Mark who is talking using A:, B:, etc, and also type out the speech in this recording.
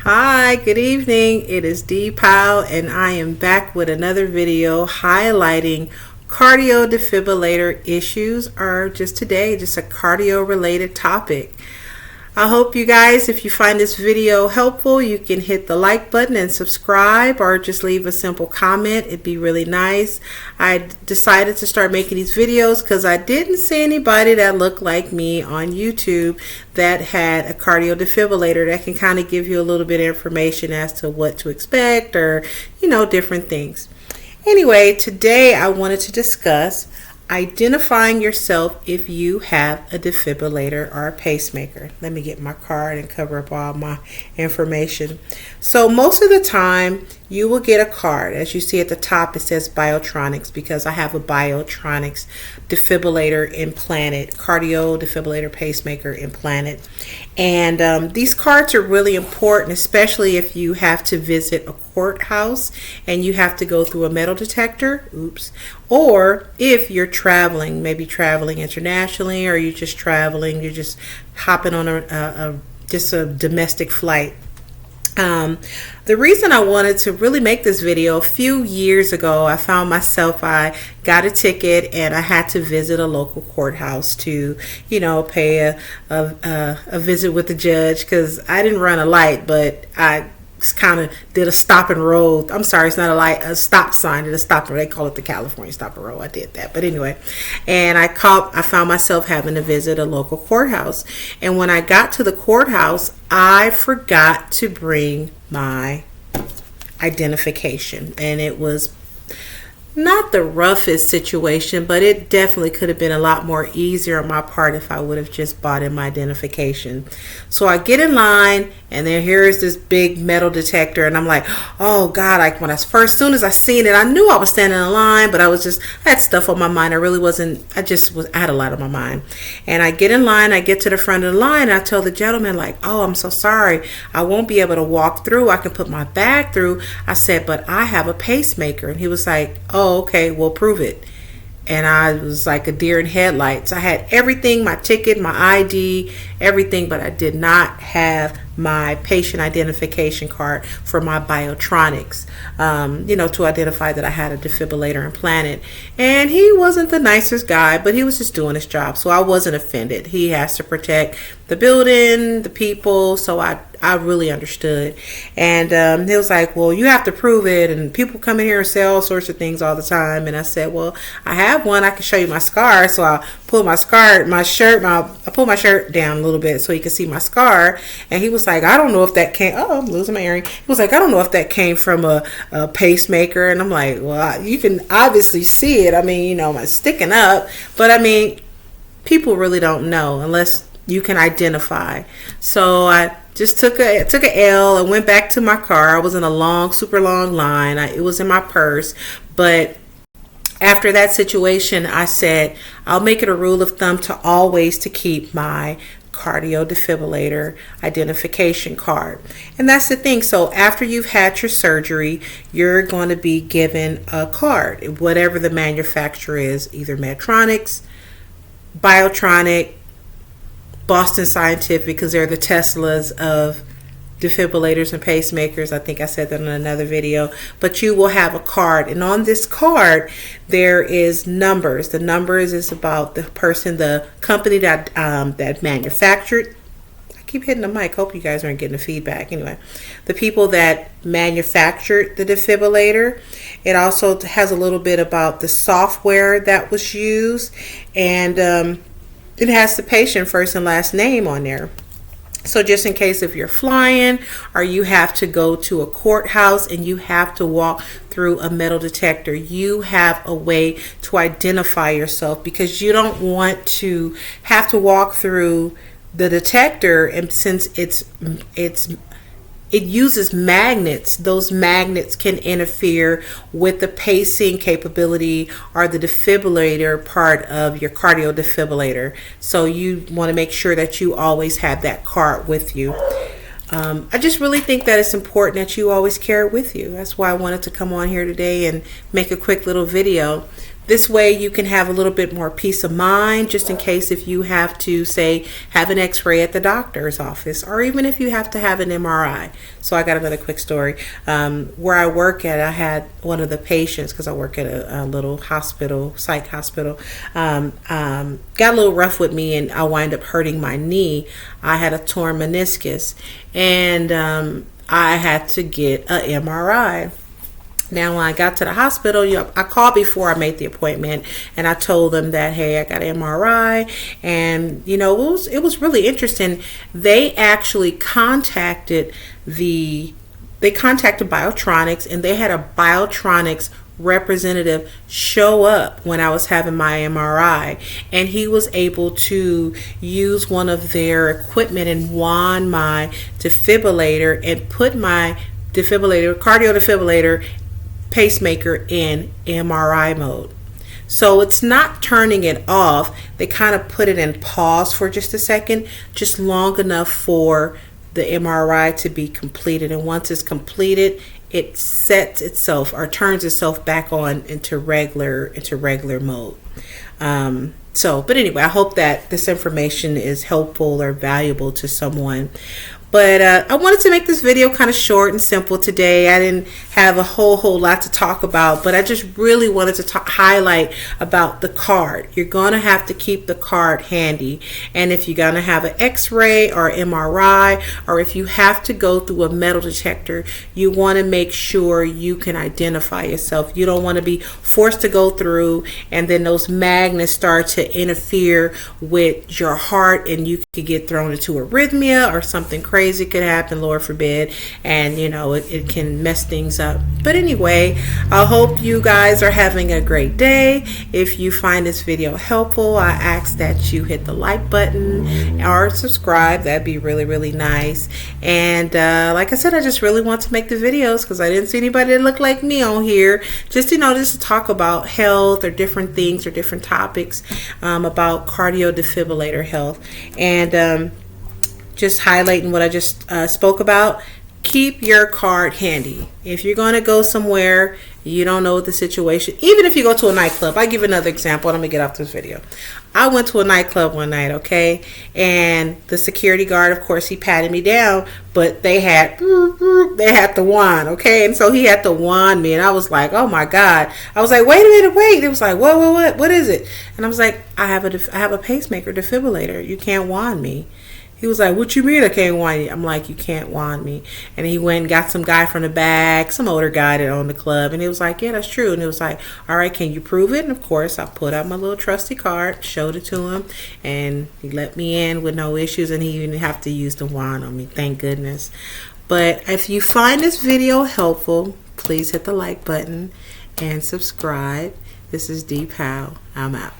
A: Hi, good evening. It is Dee Powell, and I am back with another video highlighting cardio defibrillator issues, or just today, just a cardio related topic. I hope you guys, if you find this video helpful, you can hit the like button and subscribe, or just leave a simple comment. It'd be really nice. I decided to start making these videos because I didn't see anybody that looked like me on YouTube that had a cardio defibrillator that can kind of give you a little bit of information as to what to expect, or different things. Anyway, today I wanted to discuss identifying yourself if you have a defibrillator or a pacemaker. Let me get my card and cover up all my information. So most of the time you will get a card. As you see at the top, it says Biotronics, because I have a Biotronics defibrillator implanted, cardio defibrillator pacemaker implanted. And these cards are really important, especially if you have to visit a courthouse and you have to go through a metal detector, or if you're traveling, maybe traveling internationally, or you're just traveling, you're just hopping on a domestic flight. The reason I wanted to really make this video, a few years ago, I found myself, I got a ticket and I had to visit a local courthouse to, pay a visit with the judge, because I didn't run a light, but I kind of did a stop and roll. I'm sorry, it's not a light, a stop sign. Did a stop and they call it the California stop and roll. I did that, but anyway, and I found myself having to visit a local courthouse. And when I got to the courthouse, I forgot to bring my identification, and it was not the roughest situation, but it definitely could have been a lot more easier on my part if I would have just bought in my identification. So I get in line, and then here's this big metal detector, and I'm like, oh God, soon as I seen it, I knew I was standing in line, but I had stuff on my mind. I had a lot on my mind. And I get in line, I get to the front of the line, and I tell the gentleman, oh, I'm so sorry, I won't be able to walk through. I can put my bag through. I said, but I have a pacemaker. And he was like, oh, okay, well, prove it. And I was like a deer in headlights. I had everything, my ticket, my ID, everything, but I did not have my patient identification card for my Biotronics, to identify that I had a defibrillator implanted. And he wasn't the nicest guy, but he was just doing his job, so I wasn't offended. He has to protect the building, the people, so I really understood. And he was like, well, you have to prove it, and people come in here and say all sorts of things all the time. And I said, well, I have one. I can show you my scar. So I pulled I pulled my shirt down a little bit so he could see my scar. And he was like, I don't know if that came, I'm losing my earring. He was like, I don't know if that came from a pacemaker. And I'm like, well, you can obviously see it. It's sticking up. But people really don't know unless you can identify. So I just took an L and went back to my car. I was in a super long line. It was in my purse. But after that situation, I said, I'll make it a rule of thumb to always to keep my cardio defibrillator identification card. And that's the thing. So after you've had your surgery, you're going to be given a card, whatever the manufacturer is, either Medtronic, Biotronic, Boston Scientific, because they're the Teslas of defibrillators and pacemakers. I think I said that in another video. But you will have a card, and on this card there is numbers. The numbers is about the company that manufactured. I keep hitting the mic. Hope you guys aren't getting the feedback. Anyway, the people that manufactured the defibrillator. It also has a little bit about the software that was used, and it has the patient first and last name on there. So just in case if you're flying, or you have to go to a courthouse and you have to walk through a metal detector, you have a way to identify yourself, because you don't want to have to walk through the detector. And since it uses magnets, those magnets can interfere with the pacing capability or the defibrillator part of your cardio defibrillator. So you want to make sure that you always have that card with you. I just really think that it's important that you always carry it with you. That's why I wanted to come on here today and make a quick little video. This way you can have a little bit more peace of mind, just in case if you have to, say, have an x-ray at the doctor's office, or even if you have to have an MRI. So I got another quick story. Where I work at, I had one of the patients, because I work at a little hospital, psych hospital, got a little rough with me, and I wind up hurting my knee. I had a torn meniscus, and I had to get an MRI. Now, when I got to the hospital, I called before I made the appointment, and I told them that, hey, I got an MRI, and it was really interesting. They actually contacted Biotronics, and they had a Biotronics representative show up when I was having my MRI, and he was able to use one of their equipment and wand my defibrillator and put my cardio defibrillator pacemaker in MRI mode. So it's not turning it off. They kind of put it in pause for just a second, just long enough for the MRI to be completed. And once it's completed, it sets itself or turns itself back on into regular mode. But anyway, I hope that this information is helpful or valuable to someone. But I wanted to make this video kind of short and simple today. I didn't have a whole lot to talk about, but I just really wanted to highlight about the card. You're going to have to keep the card handy. And if you're going to have an x-ray or MRI, or if you have to go through a metal detector, you want to make sure you can identify yourself. You don't want to be forced to go through, and then those magnets start to interfere with your heart, and you could get thrown into arrhythmia, or something crazy could happen, Lord forbid, and it can mess things up. But anyway, I hope you guys are having a great day. If you find this video helpful, I ask that you hit the like button or subscribe. That'd be really nice. And like I said, I just really want to make the videos because I didn't see anybody that looked like me on here, just to talk about health or different things or different topics about cardio defibrillator health. And just highlighting what I just spoke about. Keep your card handy. If you're going to go somewhere, you don't know what the situation, even if you go to a nightclub. I give another example. Let me get off this video. I went to a nightclub one night, okay? And the security guard, of course, he patted me down, but they had the wand, okay? And so he had to wand me, and I was like, oh my God. I was like, wait a minute, wait. It was like, what is it? And I was like, I have a pacemaker defibrillator. You can't wand me. He was like, what you mean I can't wand you? I'm like, you can't wand me. And he went and got some guy from the back, some older guy that owned the club. And he was like, yeah, that's true. And it was like, all right, can you prove it? And of course, I put out my little trusty card, showed it to him, and he let me in with no issues. And he didn't have to use the wand on me, thank goodness. But if you find this video helpful, please hit the like button and subscribe. This is Dee Powell. I'm out.